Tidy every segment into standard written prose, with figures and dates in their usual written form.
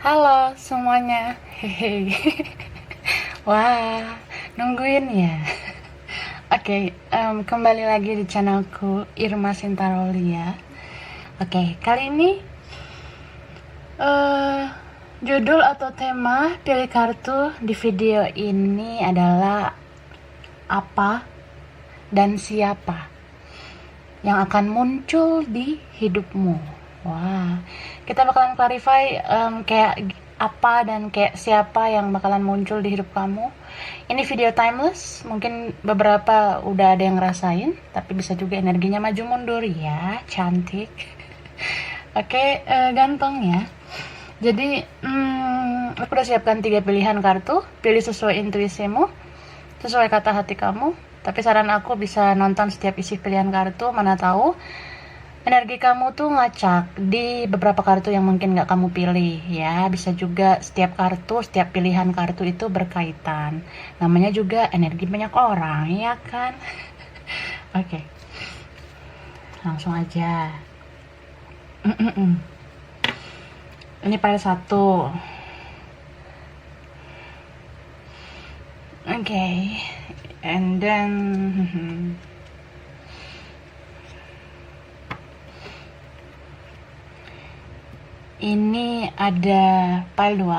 Halo semuanya, hehe. Wah, nungguin ya. Oke, kembali lagi di channelku Irma Sintarolia. Oke, kali ini eh, judul atau tema pilih kartu di video ini adalah apa dan siapa yang akan muncul di hidupmu. Wah, kita bakalan clarify kayak apa dan kayak siapa yang bakalan muncul di hidup kamu. Ini video timeless, mungkin beberapa udah ada yang ngerasain, tapi bisa juga energinya maju mundur ya, cantik. Oke, ganteng ya. Jadi, aku udah siapkan 3 pilihan kartu, pilih sesuai intuisimu, sesuai kata hati kamu. Tapi saran aku bisa nonton setiap isi pilihan kartu, mana tahu energi kamu tuh ngacak di beberapa kartu yang mungkin gak kamu pilih ya. Bisa juga setiap kartu, setiap pilihan kartu itu berkaitan. Namanya juga energi banyak orang, ya kan? Oke, langsung aja. Ini pile 1. Oke, and then ini ada pile 2.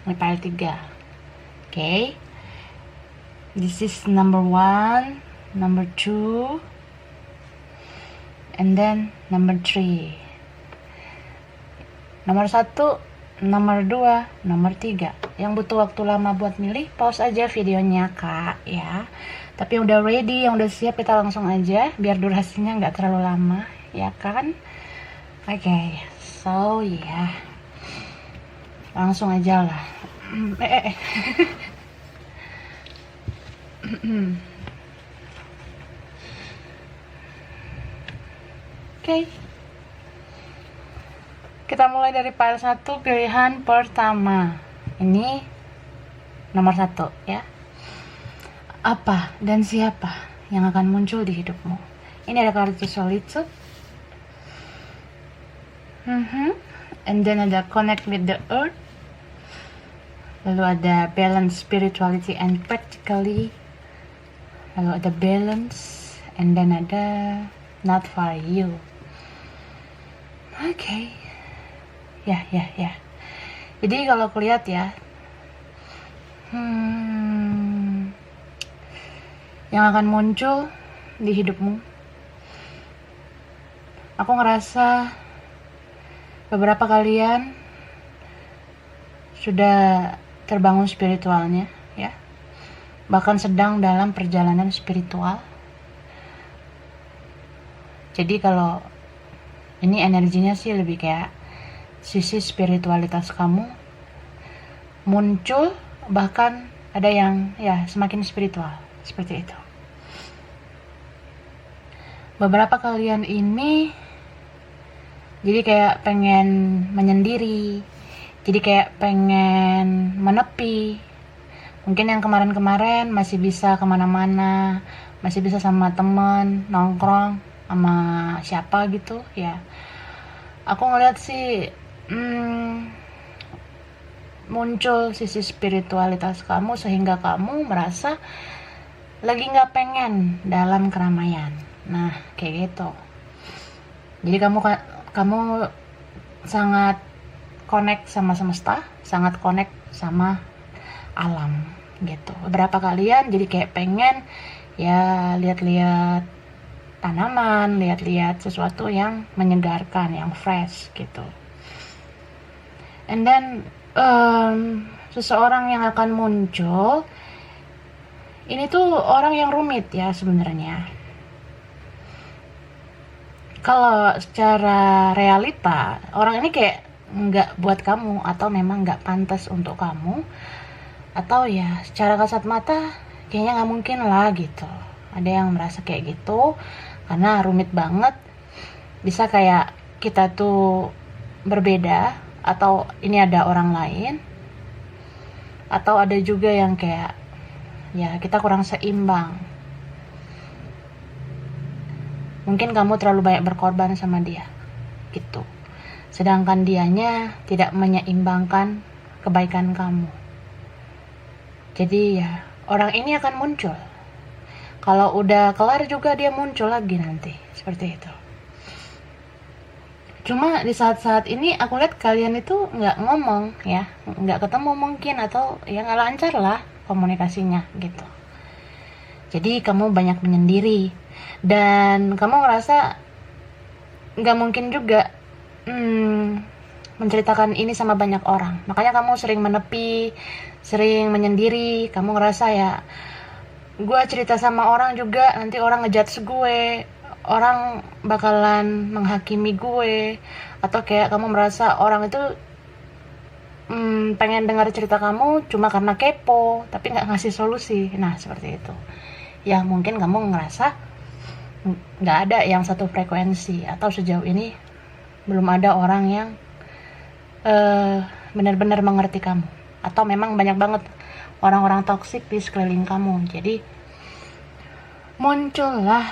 Ini pile 3. Oke. This is number 1, number 2, and then number 3. Nomor 1, nomor 2, nomor 3. Yang butuh waktu lama buat milih, pause aja videonya kak ya. Tapi yang udah ready, yang udah siap, kita langsung aja biar durasinya nggak terlalu lama, ya kan? Oke, so ya, langsung aja lah. Oke, kita mulai dari pile 1, pilihan pertama. Ini nomor 1 ya. Apa dan siapa yang akan muncul di hidupmu? Ini ada kartu solitude, and then ada connect with the earth, lalu ada balance spirituality and practically, lalu ada balance, and then ada not for you. Oke. Ya. Jadi kalau aku lihat ya, yang akan muncul di hidupmu, aku ngerasa beberapa kalian sudah terbangun spiritualnya ya, bahkan sedang dalam perjalanan spiritual. Jadi kalau ini energinya sih lebih kayak sisi spiritualitas kamu muncul, bahkan ada yang ya semakin spiritual seperti itu. Beberapa kalian ini jadi kayak pengen menyendiri, jadi kayak pengen menepi. Mungkin yang kemarin-kemarin masih bisa kemana-mana, masih bisa sama temen nongkrong sama siapa gitu ya. Aku ngeliat sih muncul sisi spiritualitas kamu sehingga kamu merasa lagi nggak pengen dalam keramaian. Nah kayak gitu. Jadi kamu sangat connect sama semesta, sangat connect sama alam gitu. Beberapa kalian jadi kayak pengen ya lihat-lihat tanaman, lihat-lihat sesuatu yang menyegarkan, yang fresh gitu. And then seseorang yang akan muncul ini tuh orang yang rumit ya sebenarnya. Kalau secara realita orang ini kayak nggak buat kamu, atau memang nggak pantas untuk kamu, atau ya secara kasat mata kayaknya nggak mungkin lah gitu. Ada yang merasa kayak gitu karena rumit banget, bisa kayak kita tuh berbeda, atau ini ada orang lain, atau ada juga yang kayak ya kita kurang seimbang. Mungkin kamu terlalu banyak berkorban sama dia gitu. sedangkan dianya tidak menyeimbangkan kebaikan kamu. Jadi ya, orang ini akan muncul. Kalau udah kelar juga dia muncul lagi nanti, seperti itu. Cuma di saat-saat ini aku lihat kalian itu nggak ngomong ya, nggak ketemu mungkin, atau ya nggak lancar lah komunikasinya gitu. Jadi kamu banyak menyendiri dan kamu ngerasa nggak mungkin juga menceritakan ini sama banyak orang. Makanya kamu sering menepi, sering menyendiri. Kamu ngerasa ya, gue cerita sama orang juga nanti orang ngejudge gue, orang bakalan menghakimi gue, atau kayak kamu merasa orang itu pengen dengar cerita kamu cuma karena kepo tapi nggak ngasih solusi. Nah seperti itu ya, mungkin kamu ngerasa nggak ada yang satu frekuensi, atau sejauh ini belum ada orang yang benar-benar mengerti kamu, atau memang banyak banget orang-orang toksik di sekeliling kamu. Jadi muncullah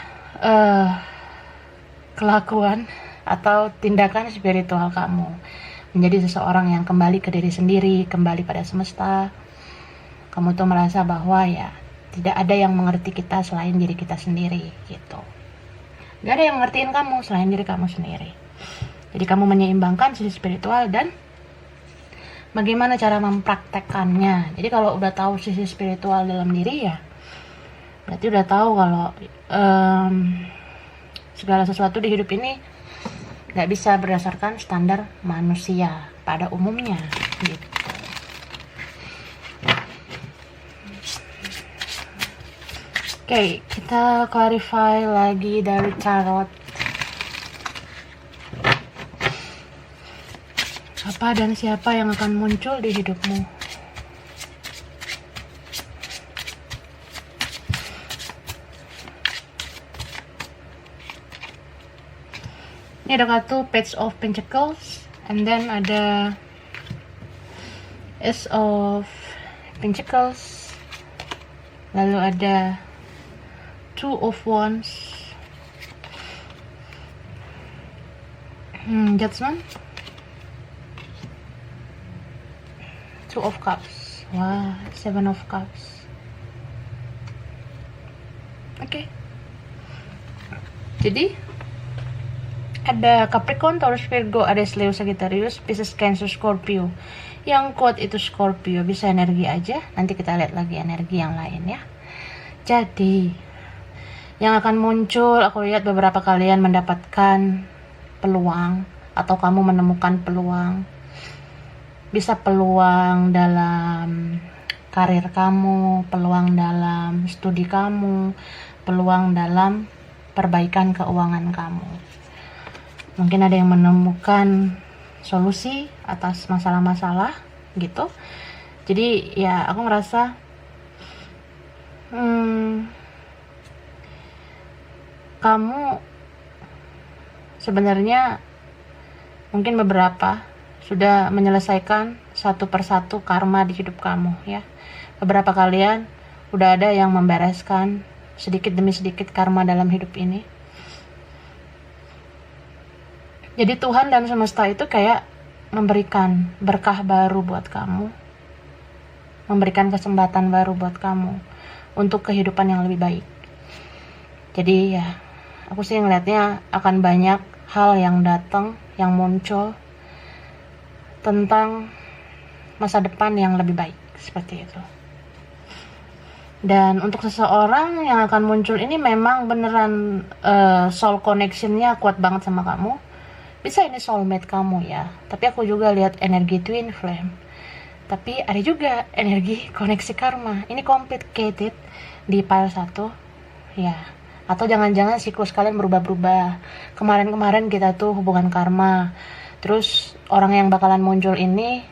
kelakuan atau tindakan spiritual kamu menjadi seseorang yang kembali ke diri sendiri, kembali pada semesta. Kamu tuh merasa bahwa ya tidak ada yang mengerti kita selain diri kita sendiri gitu. Gak ada yang ngertiin kamu selain diri kamu sendiri. Jadi kamu menyeimbangkan sisi spiritual dan bagaimana cara mempraktekkannya. Jadi kalau udah tahu sisi spiritual dalam diri ya, berarti udah tahu kalau segala sesuatu di hidup ini gak bisa berdasarkan standar manusia pada umumnya gitu. Oke, kita clarify lagi dari tarot. Apa dan siapa yang akan muncul di hidupmu? Ini ada kartu Page of Pentacles, and then ada Ace of Pentacles, lalu ada Two of Wands, Judgment, Two of Cups, wah, Seven of Cups. Oke. Jadi ada Capricorn, Taurus, Virgo, Aries, Leo, Sagittarius, Pisces, Cancer, Scorpio. Yang kuat itu Scorpio, bisa energi aja. Nanti kita lihat lagi energi yang lain ya. Jadi yang akan muncul, aku lihat beberapa kalian mendapatkan peluang, atau kamu menemukan peluang. Bisa peluang dalam karir kamu, peluang dalam studi kamu, peluang dalam perbaikan keuangan kamu. Mungkin ada yang menemukan solusi atas masalah-masalah gitu. Jadi ya aku ngerasa kamu sebenarnya mungkin beberapa sudah menyelesaikan satu persatu karma di hidup kamu ya. Beberapa kalian udah ada yang membereskan sedikit demi sedikit karma dalam hidup ini. Jadi Tuhan dan semesta itu kayak memberikan berkah baru buat kamu, memberikan kesempatan baru buat kamu untuk kehidupan yang lebih baik. Jadi ya, aku sih ngeliatnya akan banyak hal yang datang, yang muncul tentang masa depan yang lebih baik, seperti itu. Dan untuk seseorang yang akan muncul ini memang beneran soul connection-nya kuat banget sama kamu. Bisa ini soulmate kamu ya, tapi aku juga lihat energi twin flame. Tapi ada juga energi koneksi karma. Ini complicated di pile 1 ya. Atau jangan-jangan siklus kalian berubah-berubah. Kemarin-kemarin kita tuh hubungan karma, terus orang yang bakalan muncul ini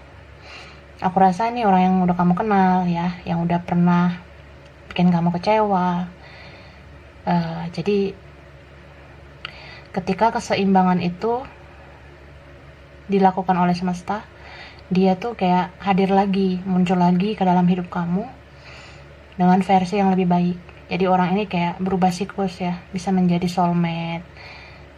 aku rasa ini orang yang udah kamu kenal ya, yang udah pernah bikin kamu kecewa. Jadi ketika keseimbangan itu dilakukan oleh semesta, dia tuh kayak hadir lagi, muncul lagi ke dalam hidup kamu dengan versi yang lebih baik. Jadi orang ini kayak berubah siklus ya, bisa menjadi soulmate,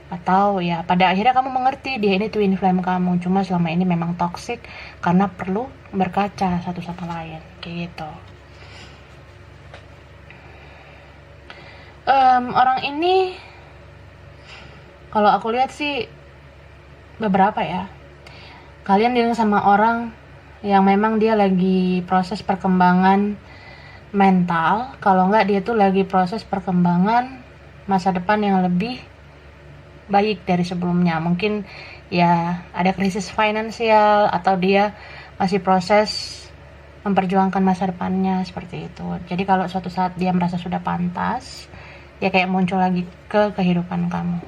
Atau ya pada akhirnya kamu mengerti dia ini twin flame kamu, cuma selama ini memang toxic karena perlu berkaca satu sama lain kayak gitu. Orang ini kalau aku lihat sih beberapa ya, kalian dealing sama orang yang memang dia lagi proses perkembangan mental, kalau enggak dia tuh lagi proses perkembangan masa depan yang lebih baik dari sebelumnya. Mungkin ya ada krisis finansial atau dia masih proses memperjuangkan masa depannya seperti itu. Jadi kalau suatu saat dia merasa sudah pantas, dia kayak muncul lagi ke kehidupan kamu.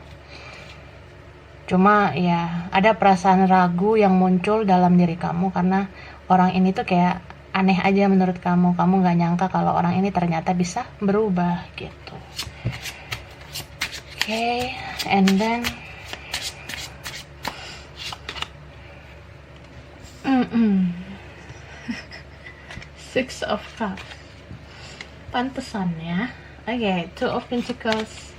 Cuma ya ada perasaan ragu yang muncul dalam diri kamu karena orang ini tuh kayak aneh aja menurut kamu. Kamu gak nyangka kalau orang ini ternyata bisa berubah gitu. Okay, and then Six of Cups. Pantesan ya. Okay, Two of Pentacles.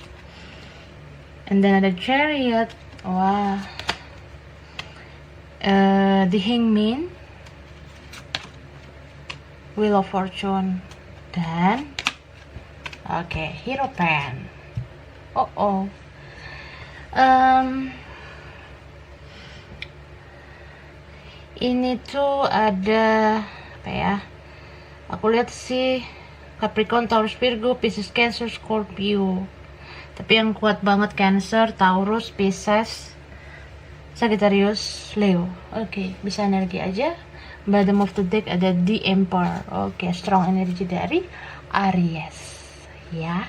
And then ada Chariot. Wah. The Hangman. Wheel of Fortune. Dan Hierophant. Ini tuh ada apa ya? Aku lihat sih Capricorn, Taurus, Virgo, Pisces, Cancer, Scorpio. Tapi yang kuat banget Cancer, Taurus, Pisces, Sagittarius, Leo. Oke, bisa energi aja. Bottom of the deck ada The Emperor. Oke, strong energi dari Aries. Ya.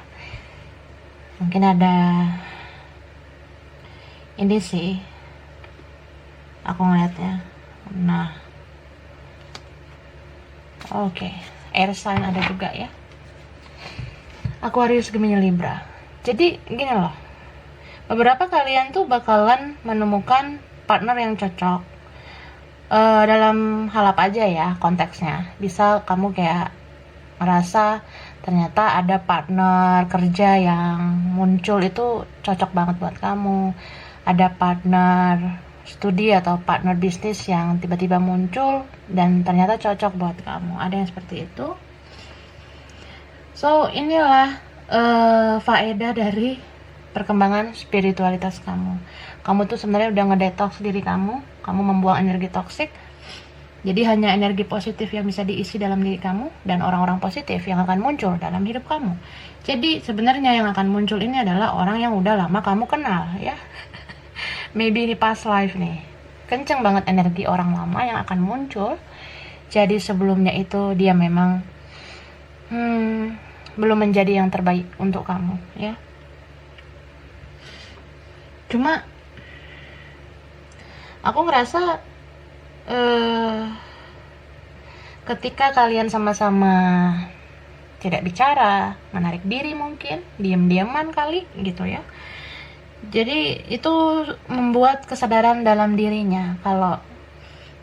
Mungkin ada ini sih aku ngeliatnya. Nah, air sign ada juga ya. Aquarius, Gemini, Libra. Jadi gini loh, beberapa kalian tuh bakalan menemukan partner yang cocok. Dalam hal apa aja ya konteksnya. Bisa kamu kayak merasa ternyata ada partner kerja yang muncul itu cocok banget buat kamu. Ada partner studi atau partner bisnis yang tiba-tiba muncul dan ternyata cocok buat kamu. Ada yang seperti itu. So inilah faedah dari perkembangan spiritualitas kamu. Kamu tuh sebenarnya udah ngedetox diri kamu membuang energi toksik. Jadi hanya energi positif yang bisa diisi dalam diri kamu dan orang-orang positif yang akan muncul dalam hidup kamu. Jadi sebenarnya yang akan muncul ini adalah orang yang udah lama kamu kenal ya. Maybe ini past life nih. Kenceng banget energi orang lama yang akan muncul. Jadi sebelumnya itu dia memang belum menjadi yang terbaik untuk kamu ya. Cuma aku ngerasa ketika kalian sama-sama tidak bicara, menarik diri mungkin, diam-diaman kali gitu ya. Jadi itu membuat kesadaran dalam dirinya kalau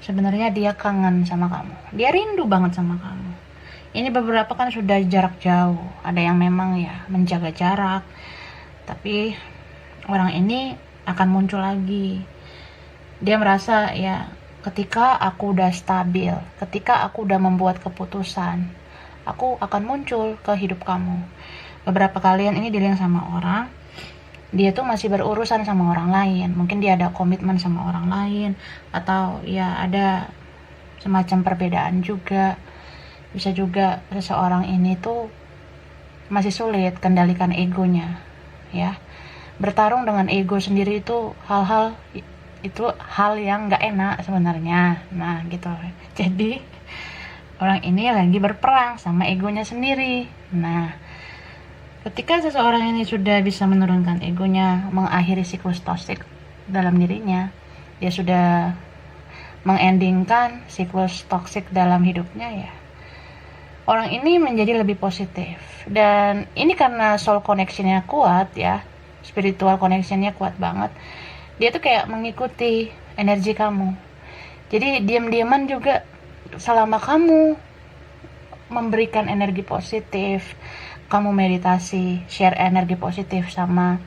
sebenarnya dia kangen sama kamu. Dia rindu banget sama kamu. Ini beberapa kan sudah jarak jauh. Ada yang memang ya menjaga jarak. Tapi orang ini akan muncul lagi. Dia merasa ya ketika aku udah stabil, ketika aku udah membuat keputusan, aku akan muncul ke hidup kamu. Beberapa kalian ini dealing sama orang, dia tuh masih berurusan sama orang lain. Mungkin dia ada komitmen sama orang lain, atau ya ada semacam perbedaan juga. Bisa juga seseorang ini tuh masih sulit kendalikan egonya, ya. Bertarung dengan ego sendiri itu hal yang nggak enak sebenarnya. Nah gitu. Jadi orang ini lagi berperang sama egonya sendiri. Nah ketika seseorang ini sudah bisa menurunkan egonya, mengakhiri siklus toksik dalam dirinya, dia sudah mengendingkan siklus toksik dalam hidupnya ya, orang ini menjadi lebih positif. Dan ini karena soul connection-nya kuat ya, spiritual connection-nya kuat banget. Dia tuh kayak mengikuti energi kamu. Jadi diam-diaman juga selama kamu memberikan energi positif, kamu meditasi, share energi positif sama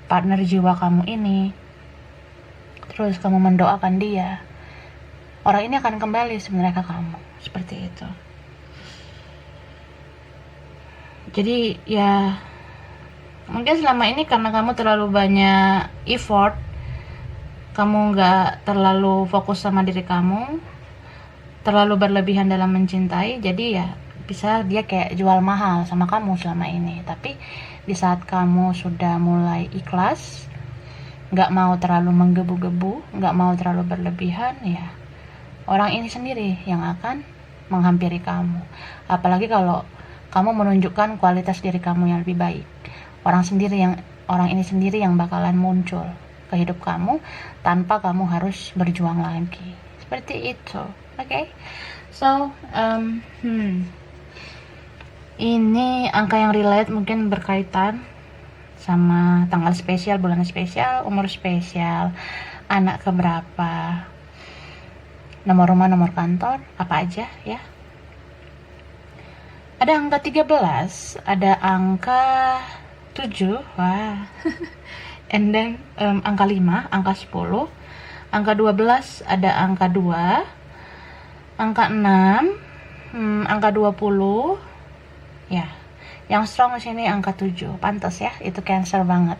partner jiwa kamu ini, terus kamu mendoakan dia, orang ini akan kembali sebenarnya ke kamu, seperti itu. Jadi ya mungkin selama ini karena kamu terlalu banyak effort, kamu nggak terlalu fokus sama diri kamu, terlalu berlebihan dalam mencintai, jadi ya bisa dia kayak jual mahal sama kamu selama ini. Tapi di saat kamu sudah mulai ikhlas, nggak mau terlalu menggebu-gebu, nggak mau terlalu berlebihan, ya orang ini sendiri yang akan menghampiri kamu. Apalagi kalau kamu menunjukkan kualitas diri kamu yang lebih baik, orang ini sendiri yang bakalan muncul ke hidup kamu tanpa kamu harus berjuang lagi, seperti itu. Oke, so ini angka yang relate mungkin berkaitan sama tanggal spesial, bulan spesial, umur spesial, anak keberapa, nomor rumah, nomor kantor, apa aja ya. Ada angka 13, ada angka 7, wah. And then angka 5, angka 10, angka 12, ada angka 2, angka 6, angka 20, ya. Yang strong di sini angka 7, pantas ya, itu Cancer banget.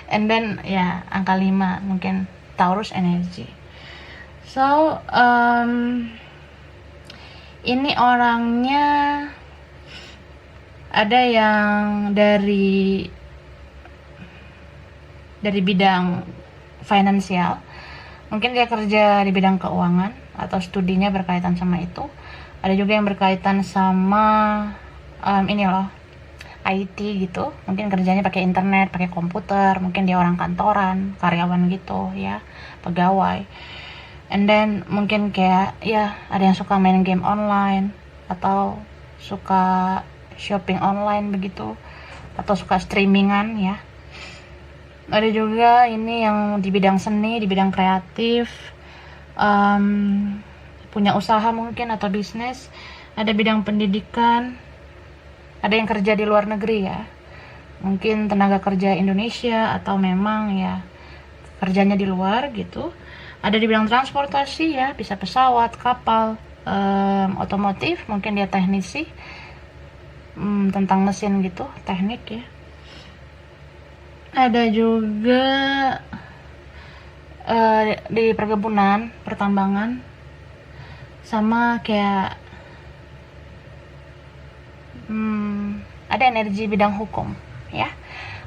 And then ya angka 5 mungkin Taurus energy. So ini orangnya ada yang dari bidang finansial, mungkin dia kerja di bidang keuangan atau studinya berkaitan sama itu. Ada juga yang berkaitan sama ini loh, IT gitu, mungkin kerjanya pakai internet, pakai komputer, mungkin dia orang kantoran, karyawan gitu ya, pegawai. And then mungkin kayak ya ada yang suka main game online atau suka shopping online begitu, atau suka streamingan ya. Ada juga ini yang di bidang seni, di bidang kreatif, punya usaha mungkin atau bisnis. Ada bidang pendidikan, ada yang kerja di luar negeri ya, mungkin tenaga kerja Indonesia atau memang ya kerjanya di luar gitu. Ada di bidang transportasi ya, bisa pesawat, kapal, otomotif, mungkin dia teknisi tentang mesin gitu, teknik ya. Ada juga di perkebunan, pertambangan, sama kayak ada energi bidang hukum ya.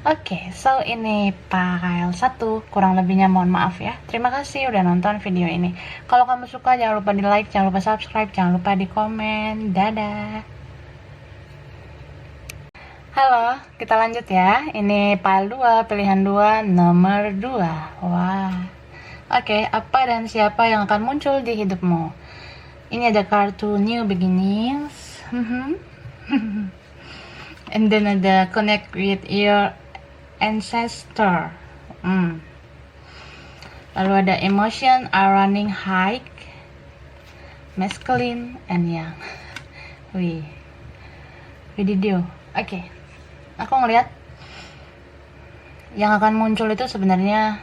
Oke, so ini file 1, kurang lebihnya mohon maaf ya. Terima kasih udah nonton video ini. Kalau kamu suka jangan lupa di like, jangan lupa subscribe, jangan lupa di komen. Dadah. Halo, kita lanjut ya. Ini file 2, pilihan 2, nomor 2. Wah. Oke, apa dan siapa yang akan muncul di hidupmu? Ini ada kartu New Beginnings. And then ada connect with your ancestor. Lalu ada emotion are running high, masculine and young. Video. Oke. Aku ngelihat yang akan muncul itu sebenarnya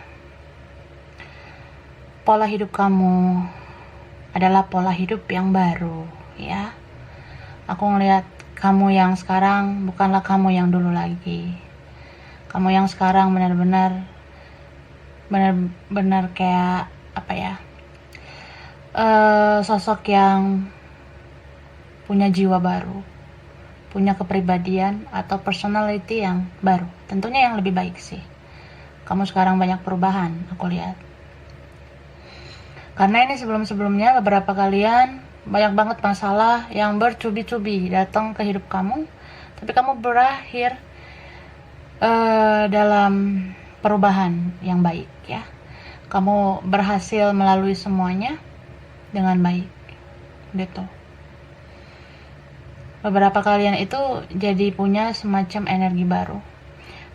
pola hidup kamu adalah pola hidup yang baru ya. Aku ngelihat kamu yang sekarang bukanlah kamu yang dulu lagi. Kamu yang sekarang benar-benar kayak apa ya, sosok yang punya jiwa baru, punya kepribadian atau personality yang baru, tentunya yang lebih baik sih. Kamu sekarang banyak perubahan aku lihat, karena ini sebelumnya beberapa kalian banyak banget masalah yang bertubi-tubi datang ke hidup kamu, tapi kamu berakhir dalam perubahan yang baik ya. Kamu berhasil melalui semuanya dengan baik gitu. Beberapa kalian itu jadi punya semacam energi baru.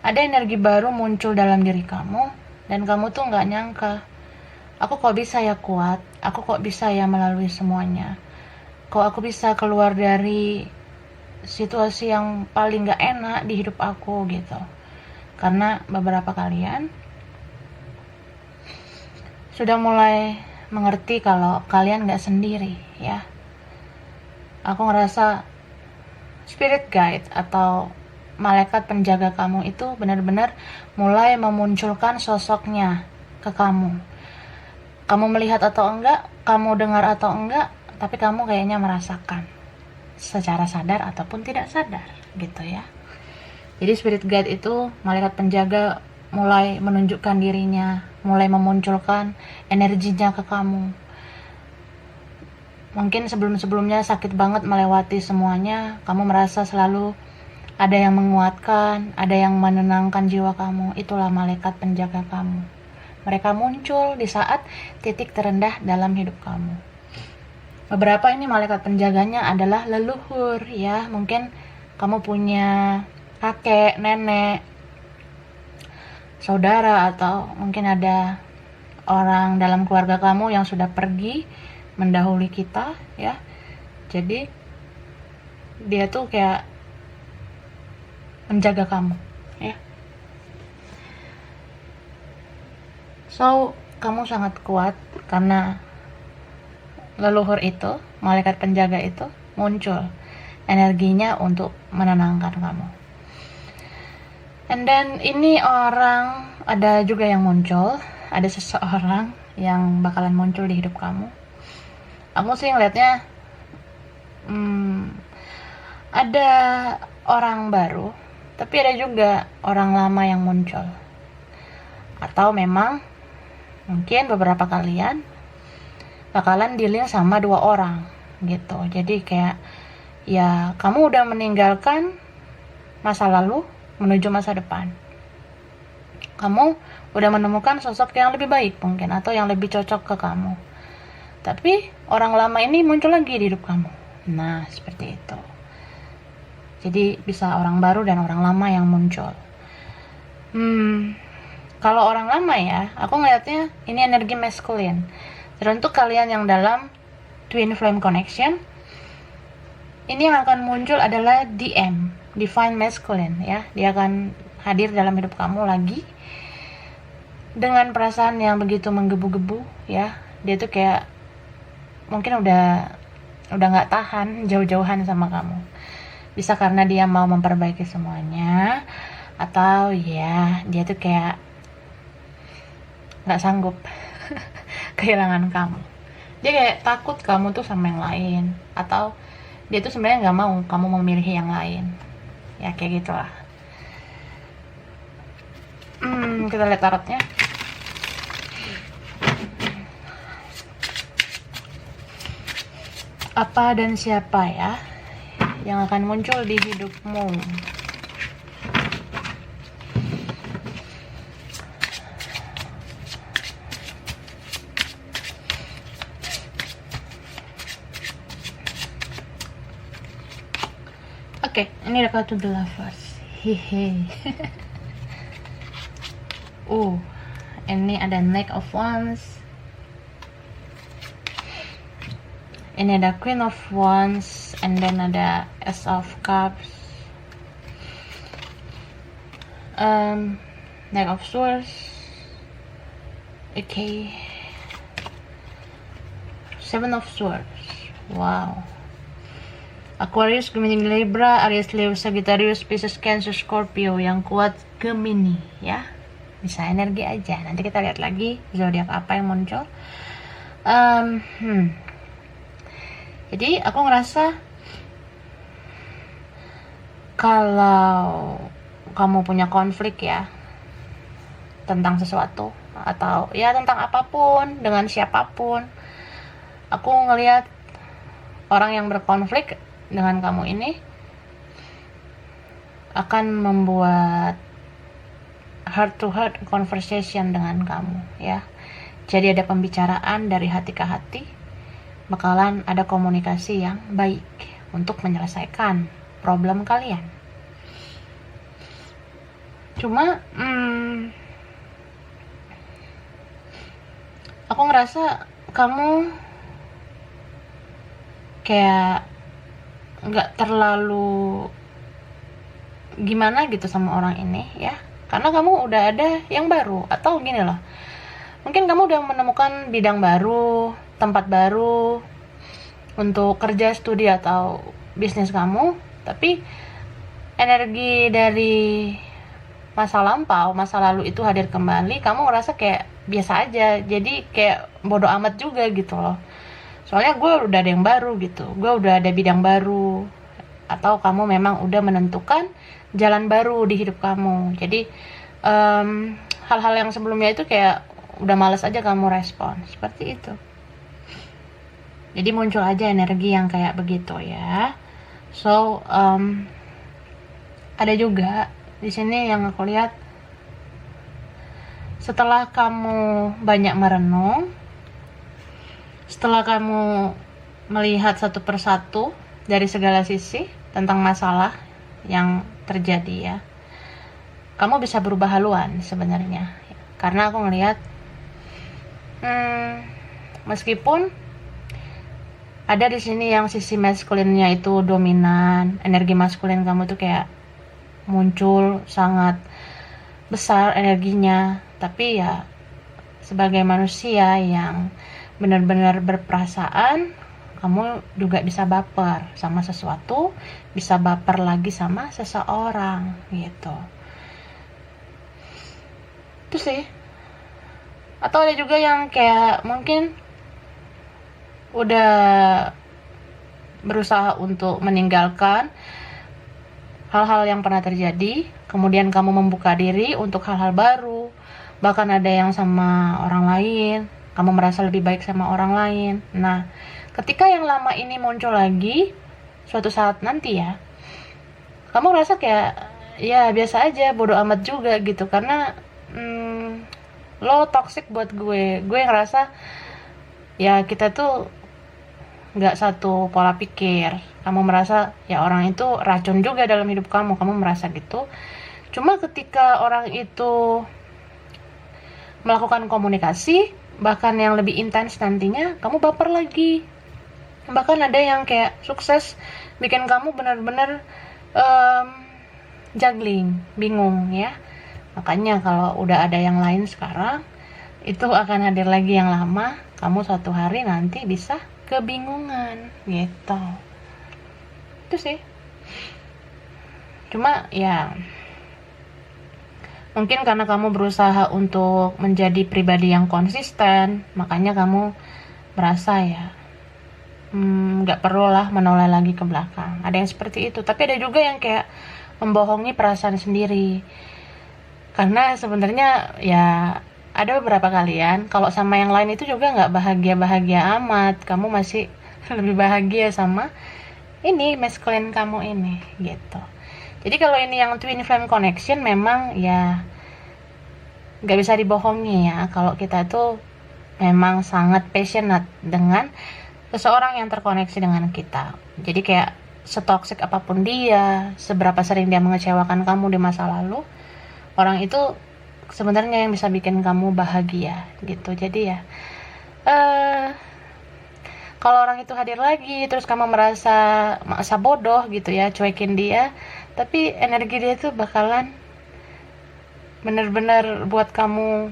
Ada energi baru muncul dalam diri kamu dan kamu tuh nggak nyangka, aku kok bisa ya kuat, aku kok bisa ya melalui semuanya, kok aku bisa keluar dari situasi yang paling gak enak di hidup aku gitu. karena beberapa kalian sudah mulai mengerti kalau kalian gak sendiri ya. Aku ngerasa spirit guide atau malaikat penjaga kamu itu benar-benar mulai memunculkan sosoknya ke kamu. Kamu melihat atau enggak, kamu dengar atau enggak, tapi kamu kayaknya merasakan secara sadar ataupun tidak sadar gitu ya. Jadi spirit guide itu malaikat penjaga mulai menunjukkan dirinya, mulai memunculkan energinya ke kamu. Mungkin sebelum-sebelumnya sakit banget melewati semuanya, kamu merasa selalu ada yang menguatkan, ada yang menenangkan jiwa kamu. Itulah malaikat penjaga kamu. Mereka muncul di saat titik terendah dalam hidup kamu. Beberapa ini malaikat penjaganya adalah leluhur ya. Mungkin kamu punya kakek, nenek, saudara, atau mungkin ada orang dalam keluarga kamu yang sudah pergi mendahului kita ya. Jadi dia tuh kayak menjaga kamu ya. So kamu sangat kuat karena leluhur itu, malaikat penjaga itu muncul energinya untuk menenangkan kamu. And then ini orang, ada juga yang muncul, ada seseorang yang bakalan muncul di hidup kamu. Aku sih ngeliatnya ada orang baru, tapi ada juga orang lama yang muncul. Atau memang mungkin beberapa kalian bakalan dealing sama dua orang gitu. Jadi kayak ya kamu udah meninggalkan masa lalu menuju masa depan. Kamu udah menemukan sosok yang lebih baik mungkin, atau yang lebih cocok ke kamu. Tapi orang lama ini muncul lagi di hidup kamu. Nah, seperti itu. Jadi bisa orang baru dan orang lama yang muncul. Kalau orang lama ya, aku ngeliatnya ini energi maskulin. Teruntuk kalian yang dalam twin flame connection, ini yang akan muncul adalah DM, divine masculine ya. Dia akan hadir dalam hidup kamu lagi dengan perasaan yang begitu menggebu-gebu ya. Dia tuh kayak mungkin udah nggak tahan jauh-jauhan sama kamu. Bisa karena dia mau memperbaiki semuanya, atau ya dia tuh kayak nggak sanggup kehilangan kamu. Dia kayak takut kamu tuh sama yang lain, atau dia tuh sebenarnya nggak mau kamu memilih yang lain ya, kayak gitulah. Kita lihat tarotnya. Apa dan siapa ya yang akan muncul di hidupmu? Oke, ini ada kartu The Lovers. Hehe. Ini ada Knight of Wands. Ini ada Queen of Wands, and then ada Ace of Cups, Knight of Swords, Seven of Swords. Wow. Aquarius, Gemini, Libra, Aries, Leo, Sagittarius, Pisces, Cancer, Scorpio. Yang kuat Gemini ya. Bisa energi aja. Nanti kita lihat lagi zodiak apa yang muncul. Jadi aku ngerasa kalau kamu punya konflik ya tentang sesuatu, atau ya tentang apapun, dengan siapapun, aku ngelihat orang yang berkonflik dengan kamu ini akan membuat heart to heart conversation dengan kamu ya. Jadi ada pembicaraan dari hati ke hati, bakalan ada komunikasi yang baik untuk menyelesaikan problem kalian. Cuma aku ngerasa kamu kayak nggak terlalu gimana gitu sama orang ini ya, karena kamu udah ada yang baru. Atau gini loh, mungkin kamu udah menemukan bidang baru, tempat baru untuk kerja, studi, atau bisnis kamu, tapi energi dari masa lampau, masa lalu itu hadir kembali, kamu ngerasa kayak biasa aja, jadi kayak bodo amat juga gitu loh. Soalnya gue udah ada yang baru gitu, gue udah ada bidang baru, atau kamu memang udah menentukan jalan baru di hidup kamu. Jadi hal-hal yang sebelumnya itu kayak udah males aja kamu respon, seperti itu. Jadi muncul aja energi yang kayak begitu ya. So ada juga di sini yang aku lihat, setelah kamu banyak merenung, setelah kamu melihat satu persatu dari segala sisi tentang masalah yang terjadi ya, kamu bisa berubah haluan sebenarnya. Karena aku ngelihat meskipun ada di sini yang sisi maskulinnya itu dominan, energi maskulin kamu tuh kayak muncul sangat besar energinya, tapi ya sebagai manusia yang benar-benar berperasaan, kamu juga bisa baper sama sesuatu, bisa baper lagi sama seseorang gitu. Itu sih. Atau ada juga yang kayak mungkin udah berusaha untuk meninggalkan hal-hal yang pernah terjadi, kemudian kamu membuka diri untuk hal-hal baru, bahkan ada yang sama orang lain, kamu merasa lebih baik sama orang lain. Nah, ketika yang lama ini muncul lagi, suatu saat nanti ya, kamu merasa kayak ya biasa aja, bodo amat juga gitu, karena lo toxic buat gue ngerasa ya kita tuh nggak satu pola pikir. Kamu merasa ya orang itu racun juga dalam hidup kamu merasa gitu. Cuma ketika orang itu melakukan komunikasi, bahkan yang lebih intens nantinya, kamu baper lagi. Bahkan ada yang kayak sukses bikin kamu benar-benar juggling, bingung ya. Makanya kalau udah ada yang lain sekarang, itu akan hadir lagi yang lama, kamu suatu hari nanti bisa kebingungan gitu. Itu sih. Cuma ya mungkin karena kamu berusaha untuk menjadi pribadi yang konsisten, makanya kamu merasa ya gak perlu lah menoleh lagi ke belakang. Ada yang seperti itu. Tapi ada juga yang kayak membohongi perasaan sendiri, karena sebenarnya ya ada beberapa kalian kalau sama yang lain itu juga nggak bahagia amat, kamu masih lebih bahagia sama ini masculine kamu ini gitu. Jadi kalau ini yang twin flame connection, memang ya nggak bisa dibohongi ya, kalau kita tuh memang sangat passionate dengan seseorang yang terkoneksi dengan kita. Jadi kayak setoksik apapun dia, seberapa sering dia mengecewakan kamu di masa lalu, orang itu sebenarnya yang bisa bikin kamu bahagia gitu. Jadi ya kalau orang itu hadir lagi terus kamu merasa bodoh gitu ya, cuekin dia, tapi energi dia tuh bakalan bener-bener buat kamu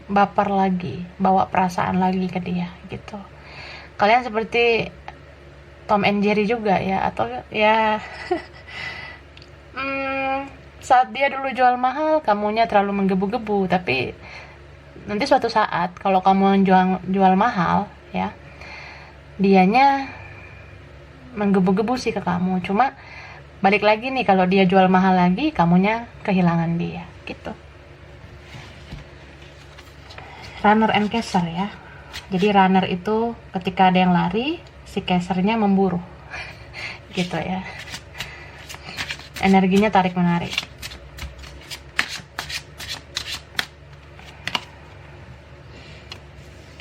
baper lagi, bawa perasaan lagi ke dia gitu. Kalian seperti Tom and Jerry juga ya, atau ya saat dia dulu jual mahal, kamunya terlalu menggebu-gebu, tapi nanti suatu saat kalau kamu jual mahal ya, dianya menggebu-gebu sih ke kamu. Cuma balik lagi nih, kalau dia jual mahal lagi, kamunya kehilangan dia gitu. Runner and caster ya. Jadi runner itu ketika ada yang lari, si casternya memburu gitu ya. Energinya tarik menarik.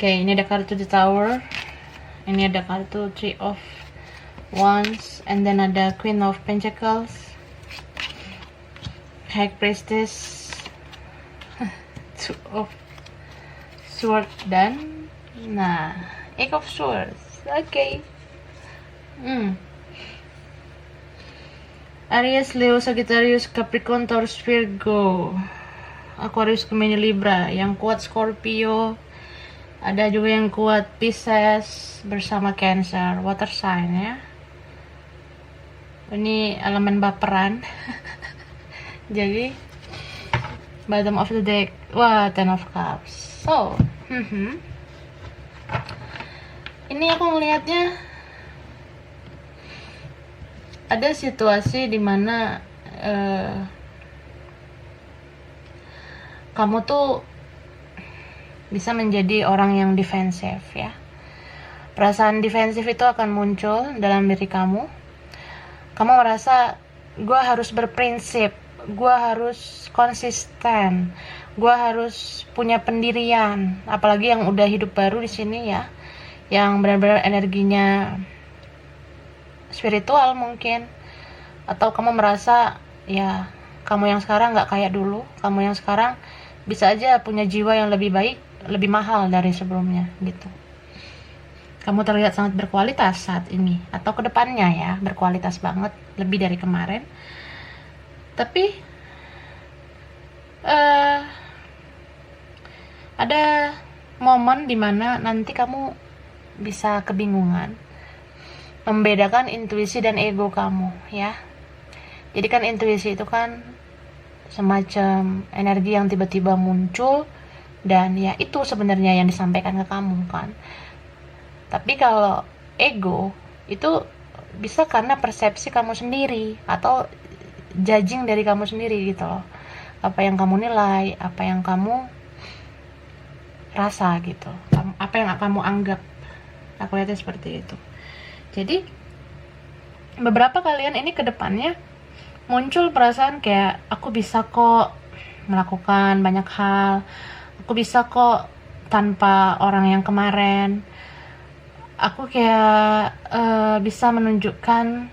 Oke, ini ada kartu The Tower, ini ada kartu Three of Wands, and then ada Queen of Pentacles, High Priestess, Two of Swords, dan Eight of Swords. Oke. Aries, Leo, Sagittarius, Capricorn, Taurus, Virgo, Aquarius, Gemini, Libra. Yang kuat Scorpio, ada juga yang kuat Pisces bersama Cancer, water sign ya. Ini elemen baperan. Jadi bottom of the deck, wah, Ten of Cups. So, ini aku ngelihatnya ada situasi dimana kamu tuh bisa menjadi orang yang defensif ya. Perasaan defensif itu akan muncul dalam diri kamu. Kamu merasa gue harus berprinsip, gue harus konsisten, gue harus punya pendirian. Apalagi yang udah hidup baru di sini ya, yang benar-benar energinya spiritual mungkin. Atau kamu merasa ya kamu yang sekarang gak kayak dulu, kamu yang sekarang bisa aja punya jiwa yang lebih baik, lebih mahal dari sebelumnya gitu. Kamu terlihat sangat berkualitas saat ini, atau kedepannya ya, berkualitas banget, lebih dari kemarin. Tapi ada momen dimana nanti kamu bisa kebingungan membedakan intuisi dan ego kamu ya. Jadi kan intuisi itu kan semacam energi yang tiba-tiba muncul, dan ya itu sebenarnya yang disampaikan ke kamu kan. Tapi kalau ego itu bisa karena persepsi kamu sendiri atau judging dari kamu sendiri gitu loh. Apa yang kamu nilai, apa yang kamu rasa gitu, apa yang kamu anggap. Aku lihatnya seperti itu. Jadi beberapa kalian ini kedepannya muncul perasaan kayak aku bisa kok melakukan banyak hal, aku bisa kok tanpa orang yang kemarin, aku kayak bisa menunjukkan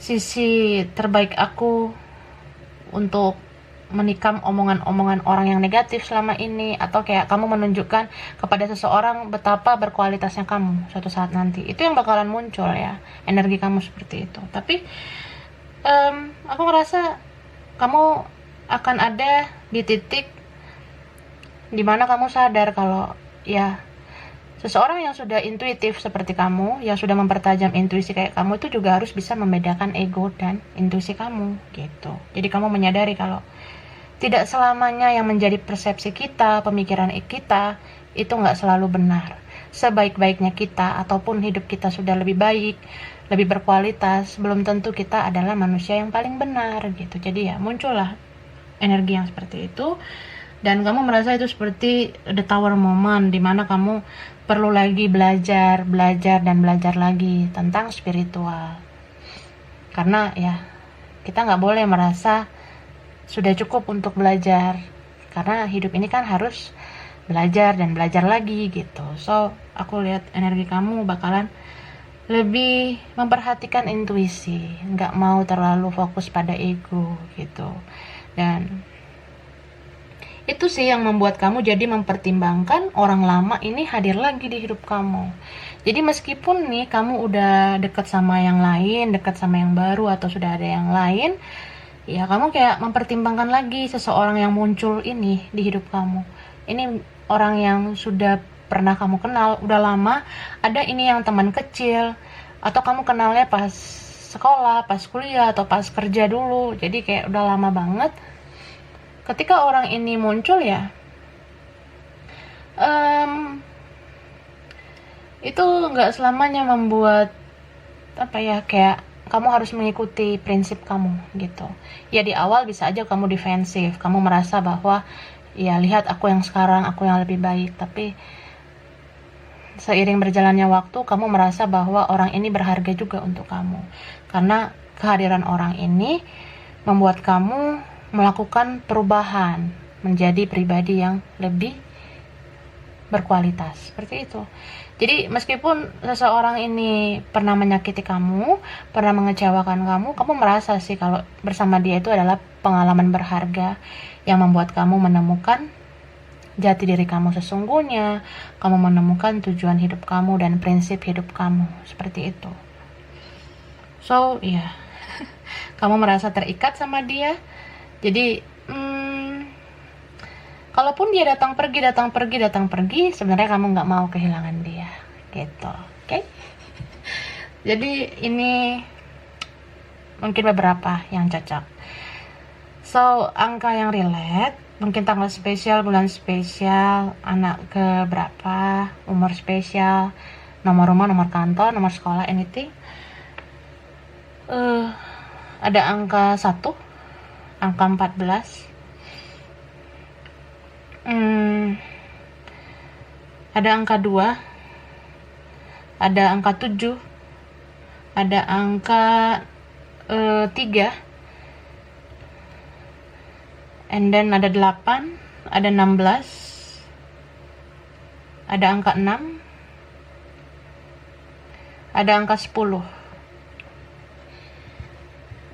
sisi terbaik aku untuk menikam omongan-omongan orang yang negatif selama ini. Atau kayak kamu menunjukkan kepada seseorang betapa berkualitasnya kamu suatu saat nanti. Itu yang bakalan muncul ya, energi kamu seperti itu. Tapi aku ngerasa kamu akan ada di titik dimana kamu sadar kalau ya seseorang yang sudah intuitif seperti kamu, yang sudah mempertajam intuisi kayak kamu, itu juga harus bisa membedakan ego dan intuisi kamu gitu. Jadi kamu menyadari kalau tidak selamanya yang menjadi persepsi kita, pemikiran kita, itu nggak selalu benar. Sebaik-baiknya kita ataupun hidup kita sudah lebih baik, lebih berkualitas, belum tentu kita adalah manusia yang paling benar gitu. Jadi ya muncullah energi yang seperti itu. Dan kamu merasa itu seperti the tower moment, dimana kamu perlu lagi belajar lagi tentang spiritual. Karena ya kita nggak boleh merasa sudah cukup untuk belajar, karena hidup ini kan harus belajar dan belajar lagi gitu. So aku lihat energi kamu bakalan lebih memperhatikan intuisi, nggak mau terlalu fokus pada ego gitu. Dan itu sih yang membuat kamu jadi mempertimbangkan orang lama ini hadir lagi di hidup kamu. Jadi meskipun nih kamu udah dekat sama yang lain, dekat sama yang baru, atau sudah ada yang lain, ya kamu kayak mempertimbangkan lagi seseorang yang muncul ini di hidup kamu. Ini orang yang sudah pernah kamu kenal udah lama, ada ini yang teman kecil, atau kamu kenalnya pas sekolah, pas kuliah, atau pas kerja dulu. Jadi kayak udah lama banget. Ketika orang ini muncul ya, itu nggak selamanya membuat apa ya, kayak kamu harus mengikuti prinsip kamu gitu. Ya di awal bisa aja kamu defensif, kamu merasa bahwa ya lihat aku yang sekarang, aku yang lebih baik. Tapi seiring berjalannya waktu, kamu merasa bahwa orang ini berharga juga untuk kamu, karena kehadiran orang ini membuat kamu melakukan perubahan menjadi pribadi yang lebih berkualitas, seperti itu. Jadi meskipun seseorang ini pernah menyakiti kamu, pernah mengecewakan kamu merasa sih kalau bersama dia itu adalah pengalaman berharga yang membuat kamu menemukan jati diri kamu sesungguhnya, kamu menemukan tujuan hidup kamu dan prinsip hidup kamu, seperti itu. So, yeah. kamu merasa terikat sama dia. Jadi kalaupun dia datang pergi, sebenarnya kamu nggak mau kehilangan dia, gitu. Oke? Jadi ini mungkin beberapa yang cocok. So, angka yang relate, mungkin tanggal spesial, bulan spesial, anak ke berapa, umur spesial, nomor rumah, nomor kantor, nomor sekolah, anything. Ada angka 1, angka 14, ada angka 2, ada angka 7, ada angka 3, and then ada 8, ada 16, ada angka 6, ada angka 10.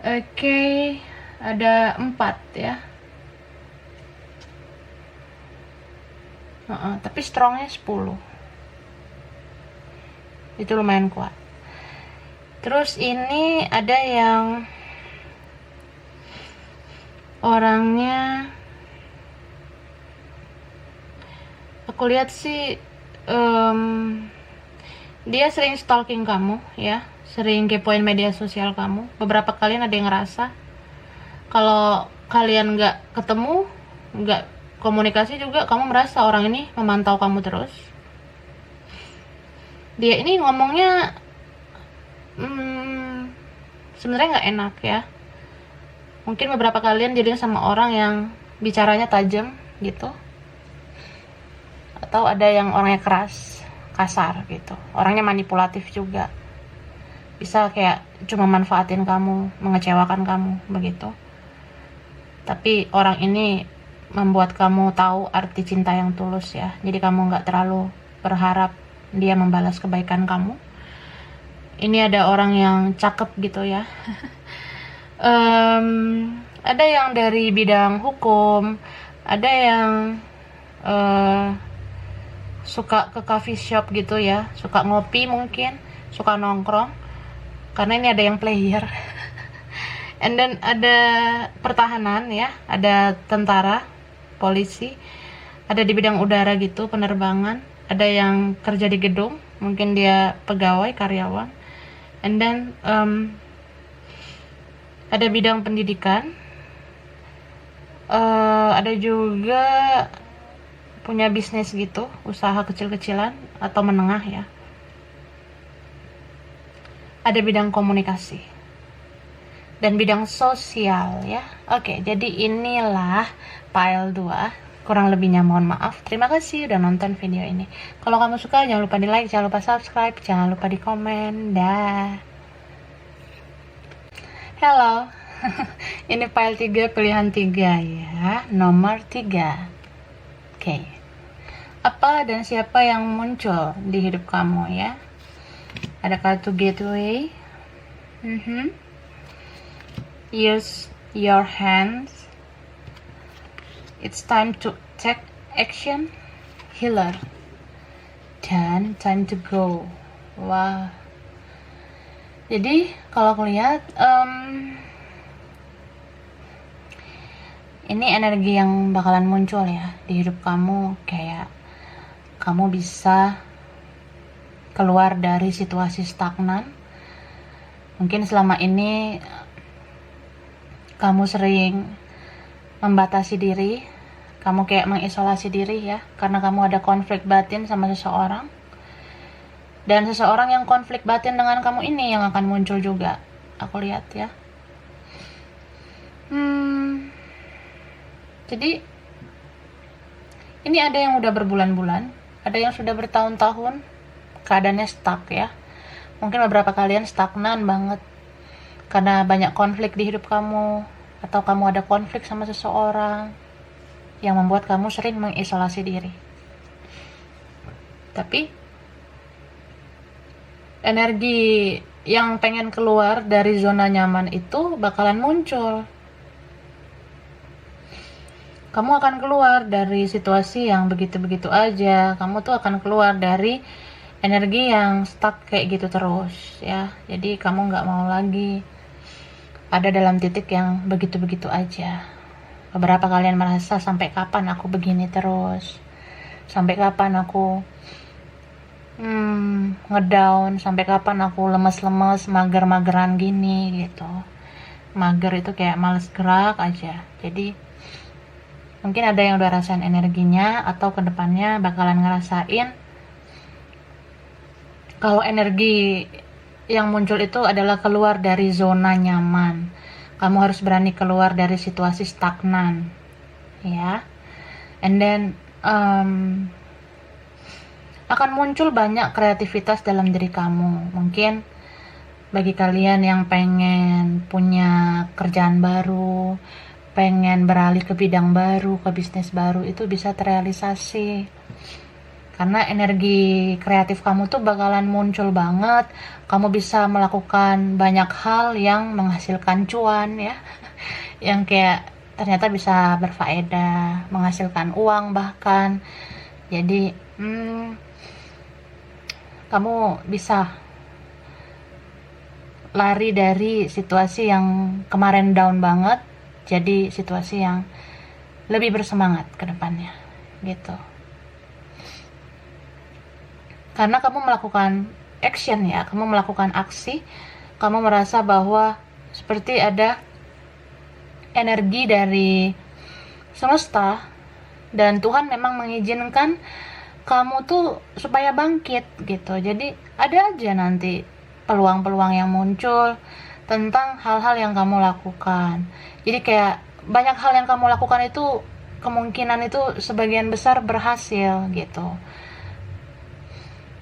Oke, ada 4 ya. Tapi strongnya 10. Itu lumayan kuat. Terus ini ada yang orangnya, aku lihat sih dia sering stalking kamu ya, sering kepoin media sosial kamu. Beberapa kalian ada yang ngerasa kalau kalian nggak ketemu, nggak komunikasi juga, kamu merasa orang ini memantau kamu terus. Dia ini ngomongnya sebenarnya nggak enak ya. Mungkin beberapa kalian jadi sama orang yang bicaranya tajam gitu, atau ada yang orangnya keras, kasar gitu, orangnya manipulatif juga, bisa kayak cuma manfaatin kamu, mengecewakan kamu begitu. Tapi orang ini membuat kamu tahu arti cinta yang tulus ya, jadi kamu nggak terlalu berharap dia membalas kebaikan kamu. Ini ada orang yang cakep gitu ya. Ada yang dari bidang hukum, ada yang suka ke coffee shop gitu ya, suka ngopi mungkin, suka nongkrong, karena ini ada yang player. And then ada pertahanan ya, ada tentara, polisi, ada di bidang udara gitu, penerbangan, ada yang kerja di gedung, mungkin dia pegawai, karyawan. And then ada bidang pendidikan, ada juga punya bisnis gitu, usaha kecil-kecilan atau menengah ya. Ada bidang komunikasi dan bidang sosial ya. Oke, jadi inilah pile 2. Kurang lebihnya mohon maaf. Terima kasih udah nonton video ini. Kalau kamu suka jangan lupa di like, jangan lupa subscribe, jangan lupa di komen. Dah. Hello. Ini file 3 pilihan 3 ya. Nomor 3. Oke. Apa dan siapa yang muncul di hidup kamu ya? Ada kartu gateway. Use your hands. It's time to take action. Healer. Dan time to go. Wah. Jadi kalau aku lihat ini energi yang bakalan muncul ya di hidup kamu, kayak kamu bisa keluar dari situasi stagnan. Mungkin selama ini kamu sering membatasi diri, kamu kayak mengisolasi diri ya, karena kamu ada konflik batin sama seseorang. Dan seseorang yang konflik batin dengan kamu ini yang akan muncul juga, aku lihat ya. Jadi ini ada yang udah berbulan-bulan, ada yang sudah bertahun-tahun keadaannya stuck ya. Mungkin beberapa kalian stagnan banget karena banyak konflik di hidup kamu, atau kamu ada konflik sama seseorang yang membuat kamu sering mengisolasi diri. Tapi energi yang pengen keluar dari zona nyaman itu bakalan muncul. Kamu akan keluar dari situasi yang begitu-begitu aja. Kamu tuh akan keluar dari energi yang stuck kayak gitu terus ya. Jadi kamu nggak mau lagi ada dalam titik yang begitu-begitu aja. Beberapa kalian merasa, sampai kapan aku begini terus, sampai kapan aku ngedown, sampai kapan aku lemes-lemes, mager-mageran gini gitu. Mager itu kayak males gerak aja. Jadi mungkin ada yang udah rasain energinya, atau kedepannya bakalan ngerasain kalau energi yang muncul itu adalah keluar dari zona nyaman. Kamu harus berani keluar dari situasi stagnan, ya. And then akan muncul banyak kreativitas dalam diri kamu. Mungkin bagi kalian yang pengen punya kerjaan baru, pengen beralih ke bidang baru, ke bisnis baru, itu bisa terrealisasi. Karena energi kreatif kamu tuh bakalan muncul banget. Kamu bisa melakukan banyak hal yang menghasilkan cuan, ya. Yang kayak ternyata bisa berfaedah, menghasilkan uang bahkan. Jadi kamu bisa lari dari situasi yang kemarin down banget, jadi situasi yang lebih bersemangat ke depannya, gitu. Karena kamu melakukan action, ya, kamu melakukan aksi, kamu merasa bahwa seperti ada energi dari semesta, dan Tuhan memang mengizinkan kamu tuh supaya bangkit, gitu. Jadi ada aja nanti peluang-peluang yang muncul tentang hal-hal yang kamu lakukan. Jadi kayak banyak hal yang kamu lakukan itu kemungkinan itu sebagian besar berhasil, gitu.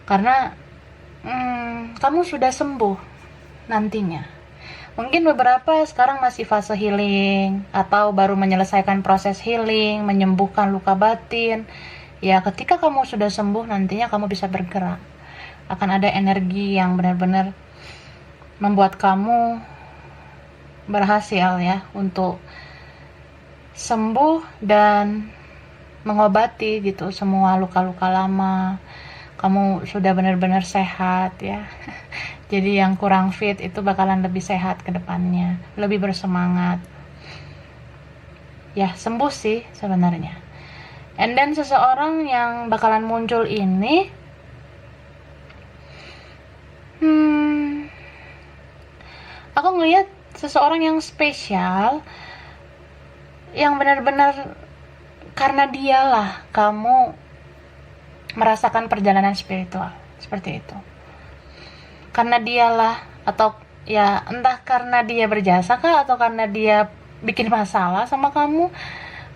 Karena kamu sudah sembuh nantinya. Mungkin beberapa sekarang masih fase healing, atau baru menyelesaikan proses healing, menyembuhkan luka batin. Ya, ketika kamu sudah sembuh, nantinya kamu bisa bergerak. Akan ada energi yang benar-benar membuat kamu berhasil, ya, untuk sembuh dan mengobati gitu semua luka-luka lama. Kamu sudah benar-benar sehat, ya. Jadi yang kurang fit itu bakalan lebih sehat ke depannya, lebih bersemangat. Ya, sembuh sih sebenarnya. And then seseorang yang bakalan muncul ini aku ngelihat seseorang yang spesial, yang benar-benar karena dialah kamu merasakan perjalanan spiritual seperti itu. Karena dialah, atau ya entah karena dia berjasa kah, atau karena dia bikin masalah sama kamu,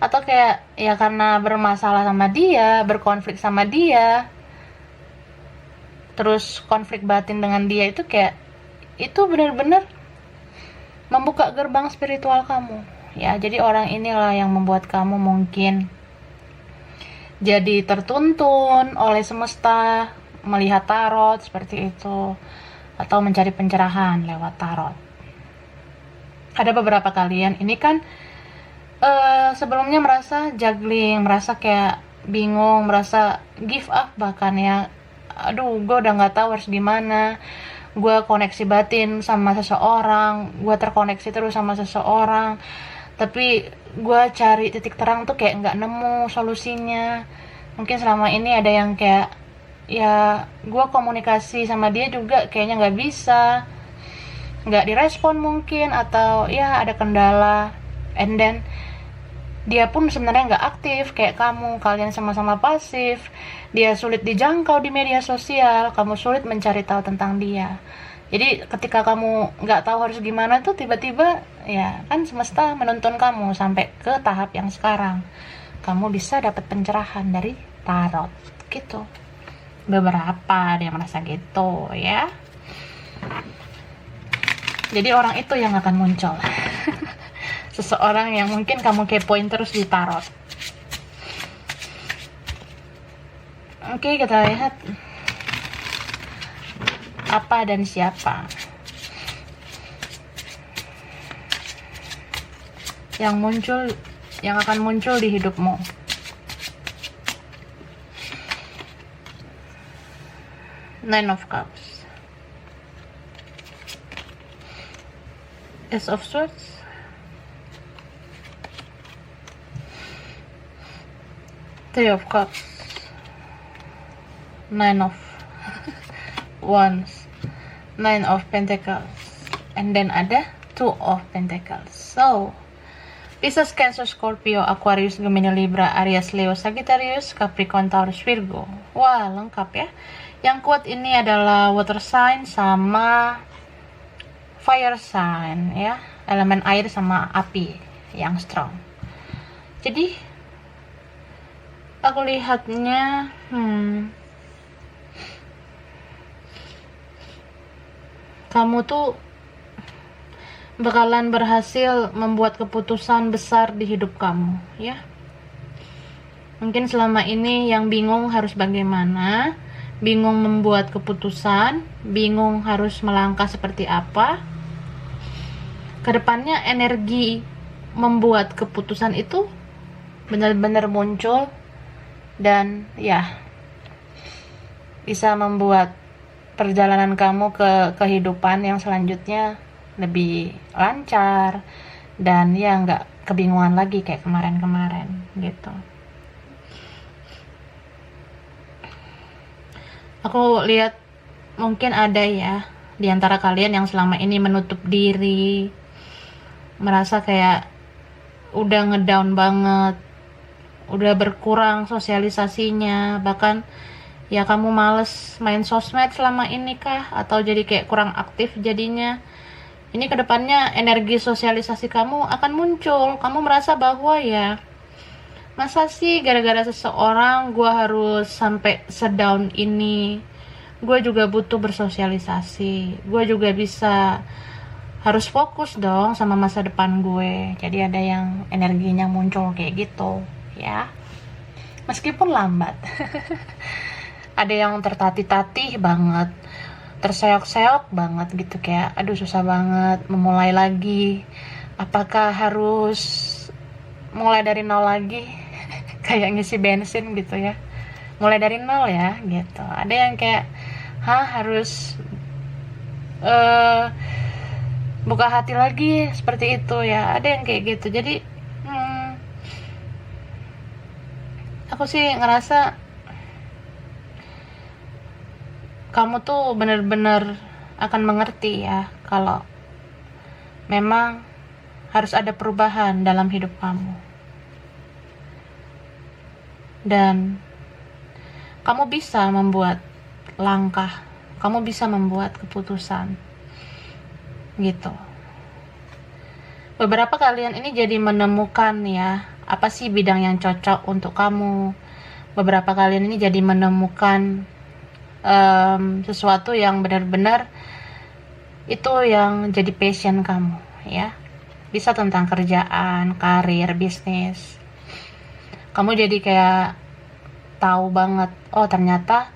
atau kayak ya karena bermasalah sama dia, berkonflik sama dia, terus konflik batin dengan dia, itu kayak itu benar-benar membuka gerbang spiritual kamu, ya. Jadi orang inilah yang membuat kamu mungkin jadi tertuntun oleh semesta melihat tarot seperti itu, atau mencari pencerahan lewat tarot. Ada beberapa kalian ini kan sebelumnya merasa juggling, merasa kayak bingung, merasa give up bahkan, ya. Aduh, gue udah gak tahu harus gimana. Gue koneksi batin sama seseorang, gue terkoneksi terus sama seseorang, tapi gue cari titik terang tuh kayak gak nemu solusinya. Mungkin selama ini ada yang kayak, ya gue komunikasi sama dia juga kayaknya gak bisa, gak direspon mungkin, atau ya ada kendala. And then dia pun sebenarnya gak aktif kayak kamu, kalian sama-sama pasif. Dia sulit dijangkau di media sosial, kamu sulit mencari tahu tentang dia. Jadi ketika kamu gak tahu harus gimana tuh, tiba-tiba ya kan semesta menuntun kamu sampai ke tahap yang sekarang. Kamu bisa dapat pencerahan dari tarot, gitu. Beberapa dia merasa gitu, ya. Jadi orang itu yang akan muncul. Seseorang yang mungkin kamu kepoin terus di tarot. Oke, kita lihat apa dan siapa yang muncul, yang akan muncul di hidupmu. Nine of Cups, Ace of Swords, Three of Cups, Nine of Wands, Nine of Pentacles, and then ada Two of Pentacles. So Pisces, Cancer, Scorpio, Aquarius, Gemini, Libra, Aries, Leo, Sagittarius, Capricorn, Taurus, Virgo. Wah, lengkap ya. Yang kuat ini adalah water sign sama fire sign ya, elemen air sama api yang strong. Jadi aku lihatnya kamu tuh bakalan berhasil membuat keputusan besar di hidup kamu ya. Mungkin selama ini yang bingung harus bagaimana, bingung membuat keputusan, bingung harus melangkah seperti apa. Kedepannya energi membuat keputusan itu benar-benar muncul dan ya bisa membuat perjalanan kamu ke kehidupan yang selanjutnya lebih lancar dan ya nggak kebingungan lagi kayak kemarin-kemarin gitu. Aku lihat mungkin ada ya di antara kalian yang selama ini menutup diri, merasa kayak udah ngedown banget, udah berkurang sosialisasinya, bahkan ya kamu males main sosmed selama ini kah, atau jadi kayak kurang aktif jadinya. Ini kedepannya energi sosialisasi kamu akan muncul. Kamu merasa bahwa ya masa sih gara-gara seseorang gue harus sampai sedown ini. Gue juga butuh bersosialisasi, gue juga bisa harus fokus dong sama masa depan gue. Jadi ada yang energinya muncul kayak gitu ya, meskipun lambat. Ada yang tertatih-tatih banget, terseok-seok banget gitu, kayak aduh susah banget memulai lagi. Apakah harus mulai dari nol lagi? Kayak ngisi bensin gitu ya, mulai dari nol ya gitu. Ada yang kayak harus buka hati lagi seperti itu ya, ada yang kayak gitu. Jadi aku sih ngerasa kamu tuh bener-bener akan mengerti ya kalau memang harus ada perubahan dalam hidup kamu, dan kamu bisa membuat langkah, kamu bisa membuat keputusan gitu. Beberapa kalian ini jadi menemukan ya apa sih bidang yang cocok untuk kamu. Beberapa kalian ini jadi menemukan sesuatu yang benar-benar itu yang jadi passion kamu ya. Bisa tentang kerjaan, karir, bisnis. Kamu jadi kayak tahu banget, oh ternyata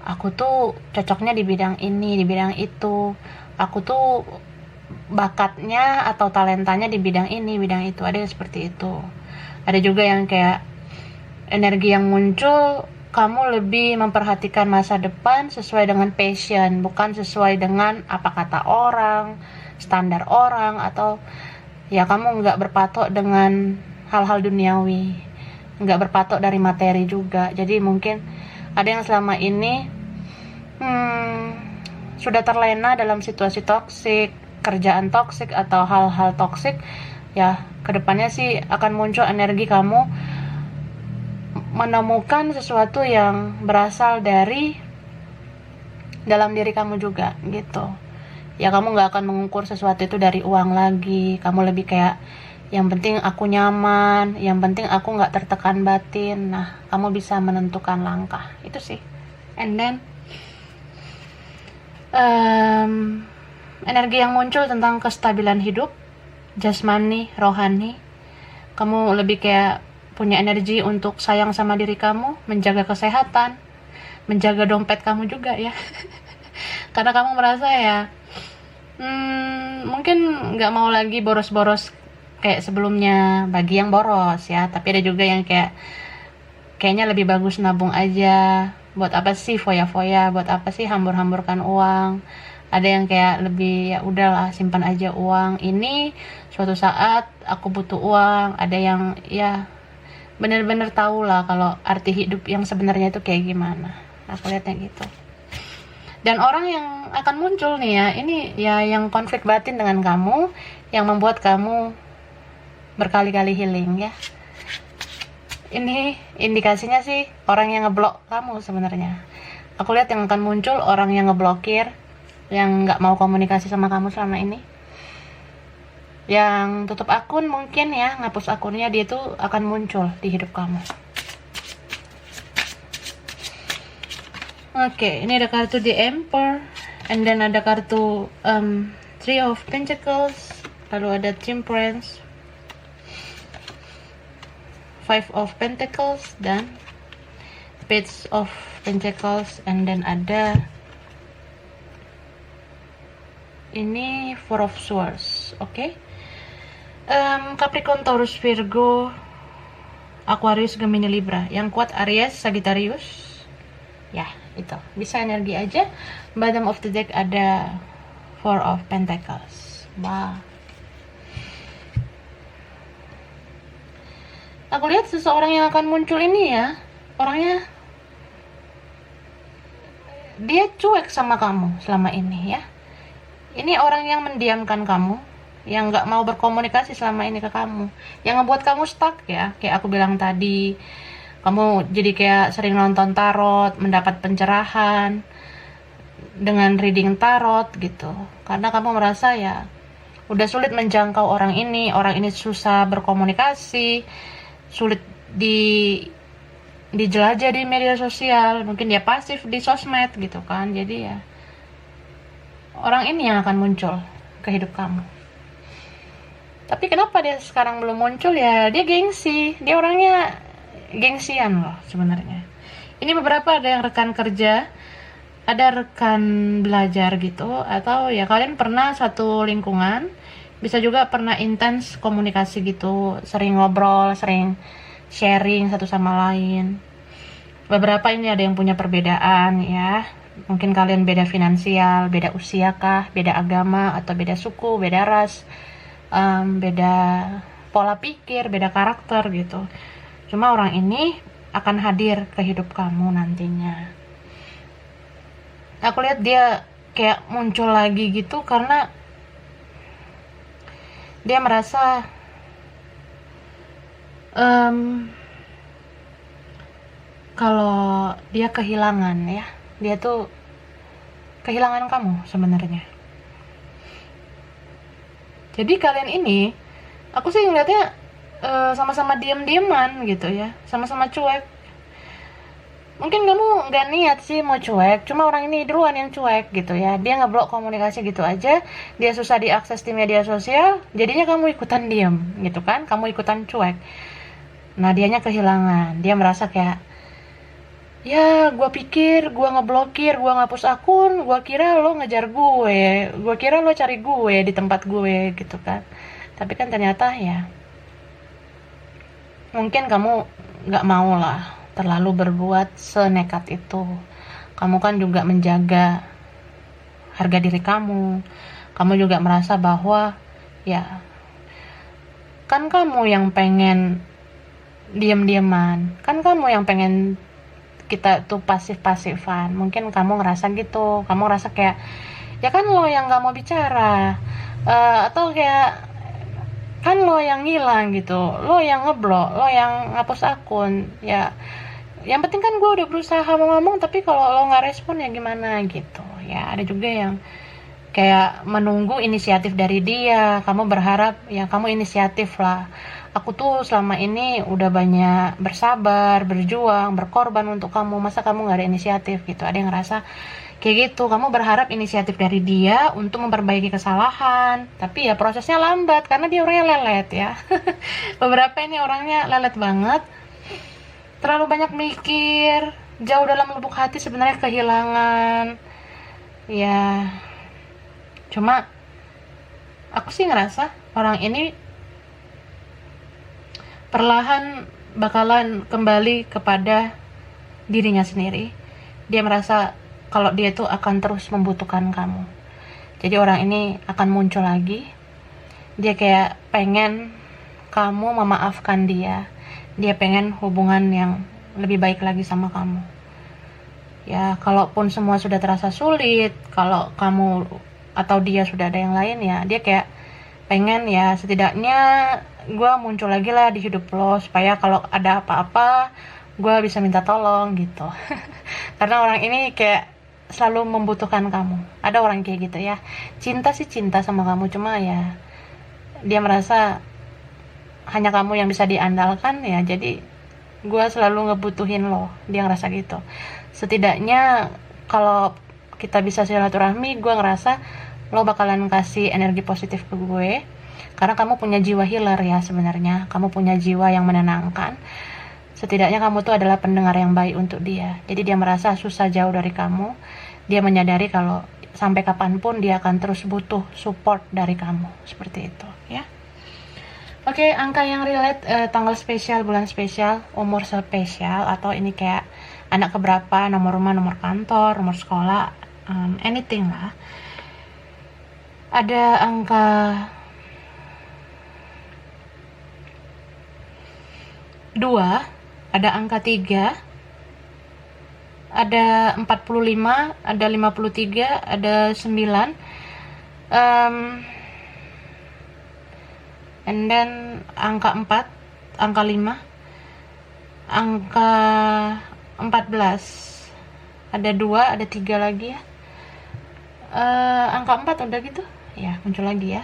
aku tuh cocoknya di bidang ini, di bidang itu. Aku tuh bakatnya atau talentanya di bidang ini, bidang itu. Ada yang seperti itu. Ada juga yang kayak energi yang muncul, kamu lebih memperhatikan masa depan sesuai dengan passion, bukan sesuai dengan apa kata orang, standar orang, atau ya kamu nggak berpatok dengan hal-hal duniawi, nggak berpatok dari materi juga. Jadi mungkin ada yang selama ini sudah terlena dalam situasi toksik, kerjaan toksik, atau hal-hal toksik. Ya kedepannya sih akan muncul energi kamu menemukan sesuatu yang berasal dari dalam diri kamu juga gitu ya. Kamu gak akan mengukur sesuatu itu dari uang lagi. Kamu lebih kayak yang penting aku nyaman, yang penting aku gak tertekan batin. Nah kamu bisa menentukan langkah itu sih. And then energi yang muncul tentang kestabilan hidup, jasmani, rohani. Kamu lebih kayak punya energi untuk sayang sama diri kamu, menjaga kesehatan, menjaga dompet kamu juga ya. Karena kamu merasa ya mungkin gak mau lagi boros-boros kayak sebelumnya, bagi yang boros ya. Tapi ada juga yang kayaknya lebih bagus nabung aja. Buat apa sih foya-foya, buat apa sih hambur-hamburkan uang. ada yang kayak lebih ya udahlah simpan aja uang ini, suatu saat aku butuh uang. Ada yang ya bener-bener tahu lah kalau arti hidup yang sebenarnya itu kayak gimana. Aku lihatnya gitu. Dan orang yang akan muncul nih ya, ini ya yang konflik batin dengan kamu, yang membuat kamu berkali-kali healing ya. Ini indikasinya sih orang yang ngeblok kamu sebenarnya. Aku lihat yang akan muncul orang yang ngeblokir, yang nggak mau komunikasi sama kamu selama ini. Yang tutup akun mungkin ya, ngapus akunnya, dia tuh akan muncul di hidup kamu. Oke, ini ada kartu The Emperor, and then ada kartu Three of Pentacles, lalu ada Temperance, Five of Pentacles, dan Page of Pentacles, and then ada ini Four of Swords. Oke. Capricorn, Taurus, Virgo, Aquarius, Gemini, Libra. Yang kuat Aries, Sagittarius. Ya, itu. Bisa energi aja. Bottom of the deck ada Four of Pentacles. Wah. Aku lihat seseorang yang akan muncul ini ya, orangnya dia cuek sama kamu selama ini ya. Ini orang yang mendiamkan kamu, yang nggak mau berkomunikasi selama ini ke kamu, yang ngebuat kamu stuck ya. Kayak aku bilang tadi, kamu jadi kayak sering nonton tarot, mendapat pencerahan dengan reading tarot gitu, karena kamu merasa ya udah sulit menjangkau orang ini susah berkomunikasi, sulit dijelajah di media sosial, mungkin dia pasif di sosmed gitu kan. Jadi ya orang ini yang akan muncul ke hidup kamu. Tapi kenapa dia sekarang belum muncul ya? Dia gengsi, dia orangnya gengsian loh sebenarnya. Ini beberapa ada yang rekan kerja, ada rekan belajar gitu, atau ya kalian pernah satu lingkungan, bisa juga pernah intens komunikasi gitu, sering ngobrol, sering sharing satu sama lain. Beberapa ini ada yang punya perbedaan ya, mungkin kalian beda finansial, beda usia kah, beda agama, atau beda suku, beda ras, beda pola pikir, beda karakter gitu. Cuma orang ini akan hadir ke hidup kamu nantinya. Aku lihat dia kayak muncul lagi gitu karena dia merasa kalau dia kehilangan ya, dia tuh kehilangan kamu sebenarnya. Jadi kalian ini, aku sih ngeliatnya sama-sama diam-diaman gitu ya, sama-sama cuek. Mungkin kamu nggak niat sih mau cuek, cuma orang ini duluan yang cuek gitu ya. Dia ngeblok komunikasi gitu aja, dia susah diakses di media sosial, jadinya kamu ikutan diam gitu kan, kamu ikutan cuek. Nah dianya kehilangan, dia merasa kayak, ya gue pikir gue ngeblokir, gue ngapus akun, gue kira lo ngejar gue kira lo cari gue di tempat gue gitu kan. Tapi kan ternyata ya mungkin kamu nggak mau lah terlalu berbuat senekat itu. Kamu kan juga menjaga harga diri kamu. Kamu juga merasa bahwa ya kan kamu yang pengen diam-diaman, kan kamu yang pengen kita tuh pasif-pasifan. Mungkin kamu ngerasa gitu, kamu ngerasa kayak ya kan lo yang nggak mau bicara, atau kayak kan lo yang ngilang gitu, lo yang ngeblok, lo yang ngapus akun ya. Yang penting kan gue udah berusaha mau ngomong, tapi kalau lo nggak respon ya gimana gitu ya. Ada juga yang kayak menunggu inisiatif dari dia. Kamu berharap ya kamu inisiatif lah. Aku tuh selama ini udah banyak bersabar, berjuang, berkorban untuk kamu, masa kamu gak ada inisiatif gitu. Ada yang ngerasa kayak gitu, kamu berharap inisiatif dari dia untuk memperbaiki kesalahan, tapi ya prosesnya lambat karena dia orangnya lelet ya. Beberapa ini orangnya lelet banget, terlalu banyak mikir, jauh dalam lubuk hati sebenarnya kehilangan ya. Cuma aku sih ngerasa orang ini perlahan bakalan kembali kepada dirinya sendiri. Dia merasa kalau dia tuh akan terus membutuhkan kamu. Jadi orang ini akan muncul lagi. Dia kayak pengen kamu memaafkan dia. Dia pengen hubungan yang lebih baik lagi sama kamu. Ya, kalaupun semua sudah terasa sulit, kalau kamu atau dia sudah ada yang lain, ya dia kayak pengen ya setidaknya gue muncul lagi lah di hidup lo, supaya kalau ada apa-apa gue bisa minta tolong gitu. Karena orang ini kayak selalu membutuhkan kamu. Ada orang kayak gitu ya, cinta sih cinta sama kamu, cuma ya dia merasa hanya kamu yang bisa diandalkan ya, jadi gue selalu ngebutuhin lo. Dia ngerasa gitu. Setidaknya kalau kita bisa silaturahmi, gue ngerasa lo bakalan kasih energi positif ke gue, karena kamu punya jiwa healer ya. Sebenarnya kamu punya jiwa yang menenangkan. Setidaknya kamu tuh adalah pendengar yang baik untuk dia. Jadi dia merasa susah jauh dari kamu. Dia menyadari kalau sampai kapanpun dia akan terus butuh support dari kamu. Seperti itu ya. Oke, angka yang relate, tanggal spesial, bulan spesial, umur spesial, atau ini kayak anak keberapa, nomor rumah, nomor kantor, nomor sekolah, anything lah. Ada angka 2, ada angka 3, ada 45, ada 53, ada 9, and then angka 4, angka 5, angka 14, ada 2, ada 3 lagi ya. Angka 4 udah gitu ya, muncul lagi ya.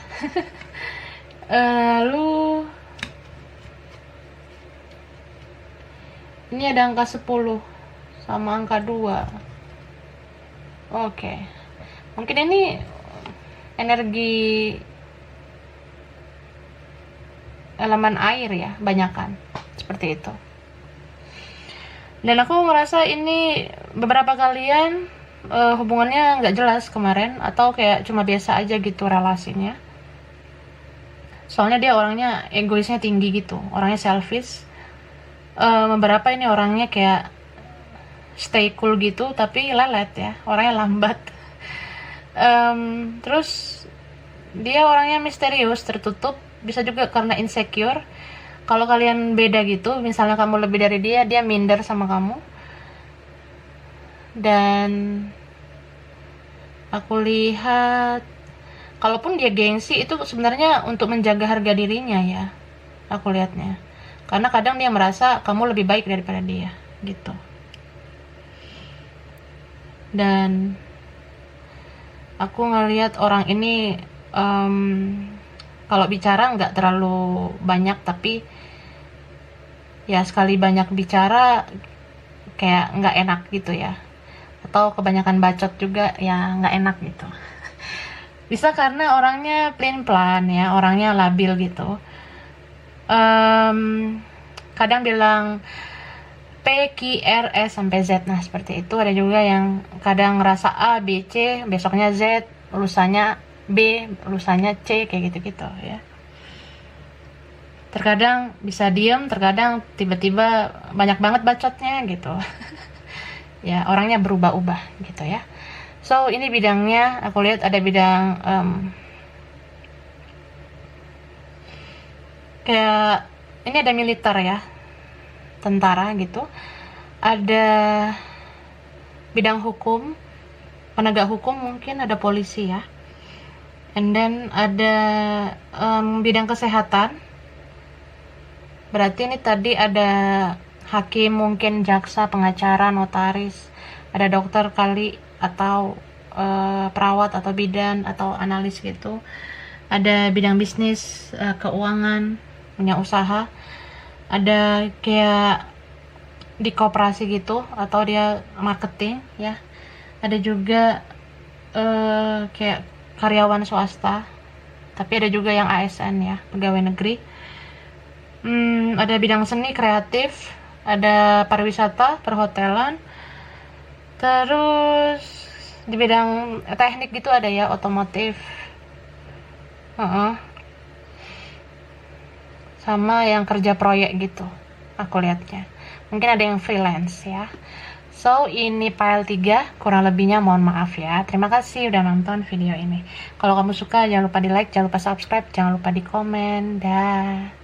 Lalu ini ada angka 10 sama angka 2. Oke. Mungkin ini energi elemen air ya, banyakan. Seperti itu. Dan aku ngerasa ini beberapa kalian hubungannya nggak jelas kemarin, atau kayak cuma biasa aja gitu relasinya. Soalnya dia orangnya egoisnya tinggi gitu, orangnya selfish. Beberapa ini orangnya kayak stay cool gitu, tapi lelet ya, orangnya lambat. Terus dia orangnya misterius, tertutup, bisa juga karena insecure. Kalau kalian beda gitu, misalnya kamu lebih dari dia, dia minder sama kamu. Dan aku lihat, kalaupun dia gengsi, itu sebenarnya untuk menjaga harga dirinya ya, aku lihatnya. Karena kadang dia merasa kamu lebih baik daripada dia gitu. Dan aku ngelihat orang ini kalau bicara nggak terlalu banyak, tapi ya sekali banyak bicara kayak nggak enak gitu ya, atau kebanyakan bacot juga ya nggak enak gitu. Bisa karena orangnya plain-plan ya, orangnya labil gitu. Kadang bilang P, Q, R, S sampai Z, nah seperti itu. Ada juga yang kadang ngerasa A, B, C, besoknya Z, lusanya B, lusanya C, kayak gitu-gitu ya. Terkadang bisa diem, terkadang tiba-tiba banyak banget bacotnya gitu. Ya, orangnya berubah-ubah gitu ya. So, ini bidangnya, aku lihat ada bidang kayak ini ada militer ya, tentara gitu. Ada bidang hukum, penegak hukum, mungkin ada polisi ya. And then ada bidang kesehatan. Berarti ini tadi ada hakim, mungkin jaksa, pengacara, notaris, ada dokter kali, atau perawat, atau bidan, atau analis gitu. Ada bidang bisnis, keuangan, punya usaha. Ada kayak di koperasi gitu, atau dia marketing ya. Ada juga kayak karyawan swasta, tapi ada juga yang ASN ya, pegawai negeri. Ada bidang seni, kreatif, ada pariwisata, perhotelan. Terus di bidang teknik gitu ada ya, otomotif. Sama yang kerja proyek gitu, aku lihatnya. Mungkin ada yang freelance ya. So, ini file 3, kurang lebihnya mohon maaf ya. Terima kasih udah nonton video ini. Kalau kamu suka, jangan lupa di like, jangan lupa subscribe, jangan lupa di komen. Dah.